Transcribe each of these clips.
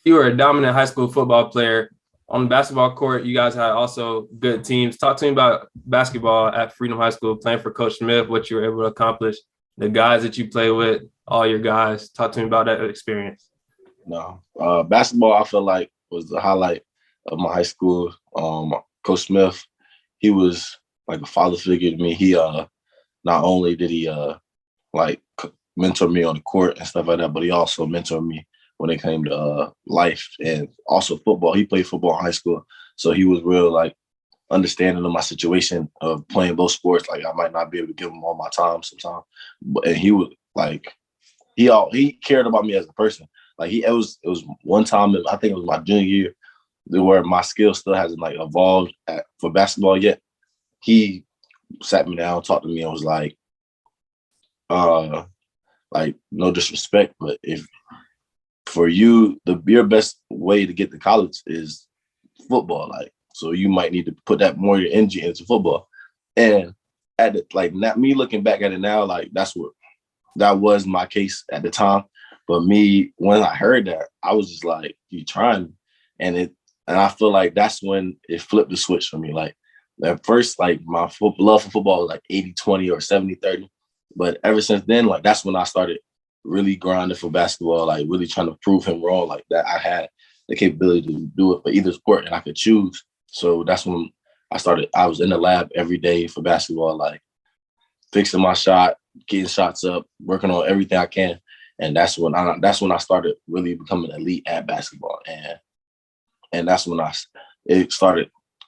you were a dominant high school football player. On the basketball court, you guys had also good teams. Talk to me about basketball at Freedom High School, playing for Coach Smith, what you were able to accomplish, the guys that you play with, all your guys. Talk to me about that experience. No, basketball I feel like was the highlight of my high school. Coach Smith, he was like a father figure to me. He not only did he like mentor me on the court and stuff like that, but he also mentored me when it came to life and also football. He played football in high school, so he was real like understanding of my situation of playing both sports. Like I might not be able to give him all my time sometimes, but and he was like he cared about me as a person. Like it was one time I think it was my junior year where my skill still hasn't like evolved for basketball yet. He sat me down, talked to me, and was uh, like no disrespect, but if for you, your best way to get to college is football. Like, so you might need to put that more of your energy into football. And at the, like not me looking back at it now, like that was my case at the time. But me, when I heard that, I was just like, you trying, and I feel like that's when it flipped the switch for me. Like at first, like my love for football was like 80-20 or 70-30. But ever since then, like that's when I started really grinding for basketball, like really trying to prove him wrong, like that I had the capability to do it for either sport and I could choose. So that's when I was in the lab every day for basketball, like fixing my shot, getting shots up, working on everything I can. And that's when I started really becoming elite at basketball. And that's when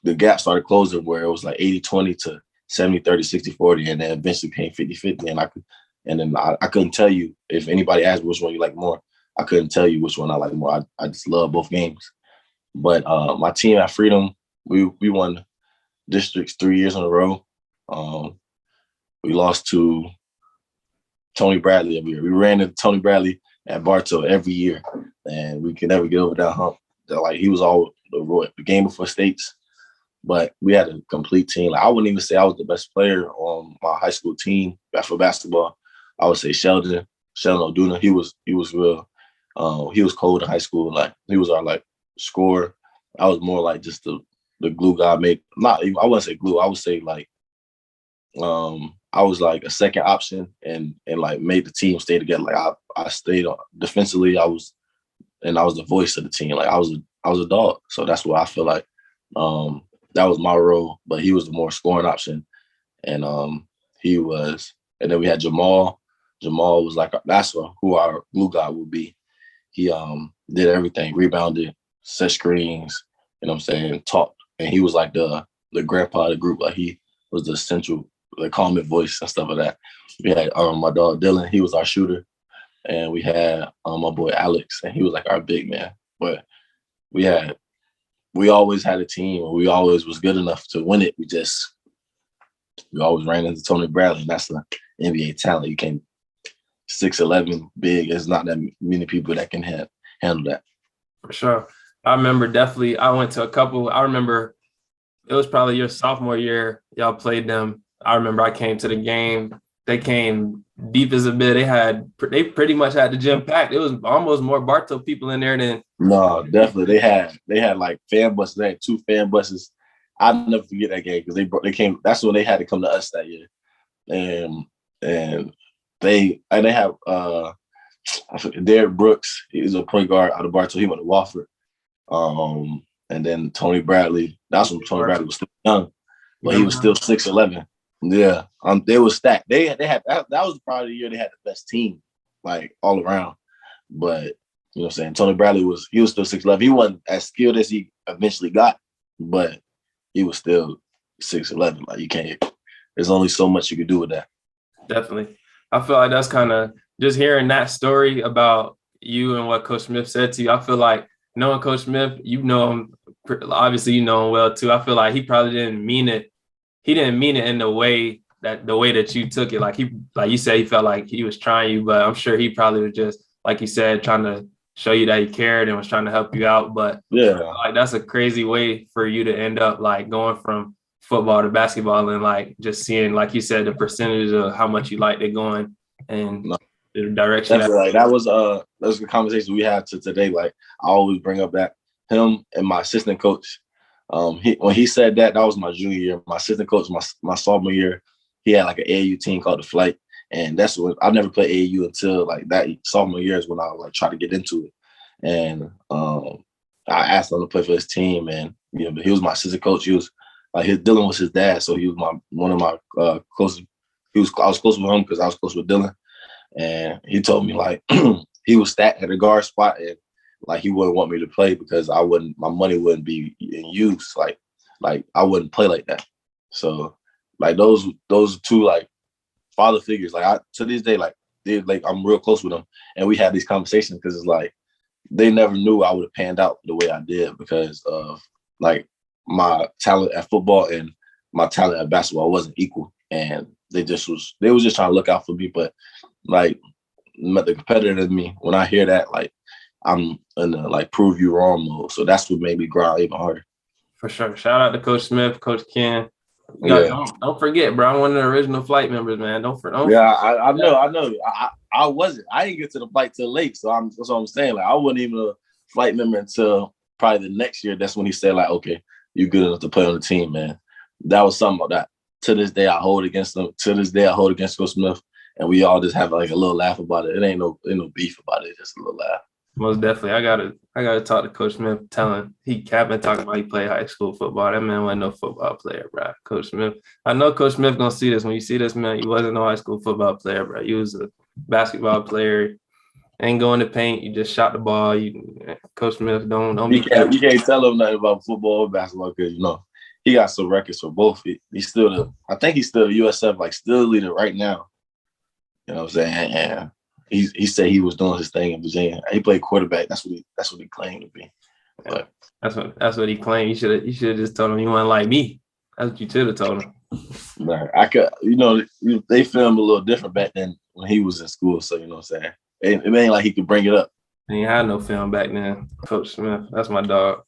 the gap started closing where it was like 80-20 to 70-30, 60-40, and then eventually came 50-50. And then I couldn't tell you if anybody asked which one you like more. I couldn't tell you which one I like more. I just love both games. But my team at Freedom, we won districts 3 years in a row. We lost to Tony Bradley every year. We ran into Tony Bradley at Bartow every year, and we could never get over that hump. Like he was all the game before states, but we had a complete team. Like I wouldn't even say I was the best player on my high school team for basketball. I would say Sheldon O'Duna. He was real. He was cold in high school. Like he was our like scorer. I was more like just the glue guy. Not even, I wouldn't say glue. I would say like I was like a second option and like made the team stay together. Like I stayed on defensively. I was the voice of the team. Like I was a dog. So that's what I feel like. That was my role, but he was the more scoring option. And and then we had Jamal. Jamal was like that's who our glue guy would be. He did everything, rebounded, set screens, you know what I'm saying, talked. And he was like the grandpa of the group. Like he was the central, the calming voice and stuff like that. We had my dog Dylan, he was our shooter. And we had my boy Alex, and he was like our big man. But we always had a team, and we always was good enough to win it. We always ran into Tony Bradley, and that's the NBA talent. You can't 6'11", big. There's not that many people that can handle that. For sure. I remember definitely, I went to a couple. I remember it was probably your sophomore year. Y'all played them. I remember I came to the game. They came deep as a bit. They pretty much had the gym packed. It was almost more Bartow people in there than. No, definitely. They had like fan buses. They had 2 fan buses. I'll never forget that game because they came. That's when they had to come to us that year, and they have Derek Brooks. He's a point guard out of Bartow. He went to Wofford. And then Tony Bradley. That's when Tony Bradley was still young, but he was still 6'11". Yeah, they were stacked. They had that was probably the year they had the best team, like all around. But you know what I'm saying, Tony Bradley was still 6'11". He wasn't as skilled as he eventually got, but he was still 6'11". Like you can't. There's only so much you can do with that. Definitely, I feel like that's kind of just hearing that story about you and what Coach Smith said to you. I feel like knowing Coach Smith, you know him. Obviously, you know him well too. I feel like he probably didn't mean it. He didn't mean it in the way that you took it. Like you said, he felt like he was trying you, but I'm sure he probably was just, like you said, trying to show you that he cared and was trying to help you out. But yeah, like that's a crazy way for you to end up like going from football to basketball and like just seeing, like you said, the percentage of how much you liked it going. And the direction. Definitely, like that was the conversation we had to today. Like I always bring up that him and my assistant coach. When he said that was my junior year. My assistant coach, my sophomore year, he had like an AAU team called the Flight, and that's when I never played AAU until like that sophomore year is when I like tried to get into it. And I asked him to play for his team, and he was my assistant coach. He was like Dylan was his dad, so he was one of my closest. I was close with him because I was close with Dylan. And he told me like he was stacked at the guard spot, and like he wouldn't want me to play because my money wouldn't be in use. Like I wouldn't play like that. So like those two like father figures, like to this day, like I'm real close with them, and we had these conversations because it's like they never knew I would have panned out the way I did because of like my talent at football and my talent at basketball wasn't equal, and they was just trying to look out for me, but like the competitor in me, when I hear that, like I'm in the like prove you wrong mode. So that's what made me grind even harder. For sure. Shout out to Coach Smith, Coach Ken. Yeah. Don't forget, bro. I'm one of the original Flight members, man. Don't Yeah, I know. I wasn't. I didn't get to the flight till late. So that's what I'm saying. Like I wasn't even a flight member until probably the next year. That's when he said, like, okay, you're good enough to play on the team, man. That was something that to this day I hold against them. To this day I hold against Coach Smith. And we all just have like a little laugh about it. It ain't no beef about it. Just a little laugh. Most definitely. I gotta talk to Coach Smith, telling he been talking about he played high school football. That man wasn't no football player, bro. Coach Smith. I know Coach Smith gonna see this. When you see this, man, you wasn't no high school football player, bro. You was a basketball player. Ain't going to paint. You just shot the ball. Coach Smith, don't be. You can't tell him nothing about football or basketball because he got some records for both. He's still I think he's still the USF like still leader right now. You know what I'm saying? And he said he was doing his thing in Virginia. He played quarterback. That's what he claimed to be. But that's what he claimed. You should have just told him you weren't like me. That's what you should have told him. Nah, I could. They filmed a little different back then when he was in school. So you know what I'm saying? It ain't like he could bring it up. He ain't had no film back then. Coach Smith, that's my dog.